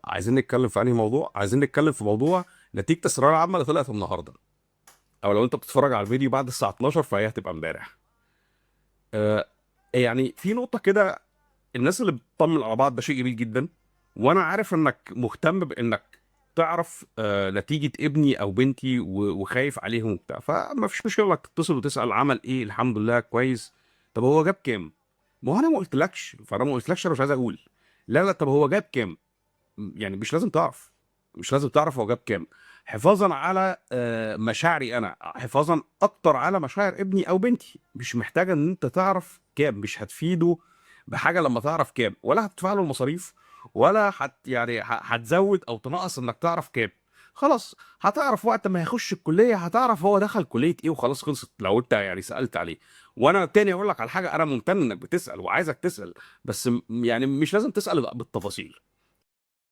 عايزين نتكلم في انهي موضوع؟ عايزين نتكلم في موضوع نتيجة الثانوية العامة اللي طلعت النهارده، او لو انت بتتفرج على الفيديو بعد الساعة 12 فهي هتبقى امبارح. آه يعني في نقطة كده، الناس اللي بتطمن على بعض ده شيء جميل جدا، وانا عارف انك مهتم بانك تعرف نتيجة ابني او بنتي وخايف عليهم وبتاع، فما فيش مشكلة انك تتصل وتسأل عمل ايه، الحمد لله كويس. طب هو جاب كام؟ ما هو انا ما قلتلكش، فانا ما قلتلكش، انا مش عايز اقول. لا لا، طب هو جاب كام؟ يعني مش لازم تعرف، مش لازم تعرف هو جاب كام. حفاظا على مشاعري انا، حفاظا اكتر على مشاعر ابني او بنتي. مش محتاجه ان انت تعرف كام، مش هتفيده بحاجه لما تعرف كام، ولا هتدفع له المصاريف، ولا هتزود او تنقص انك تعرف كام. خلاص هتعرف وقت ما هيخش الكليه، هتعرف هو دخل كليه ايه، وخلاص خلصت لو انت يعني سالت عليه. وانا تاني اقول لك على حاجه، انا ممتن انك بتسال وعايزك تسال، بس يعني مش لازم تسال بالتفاصيل.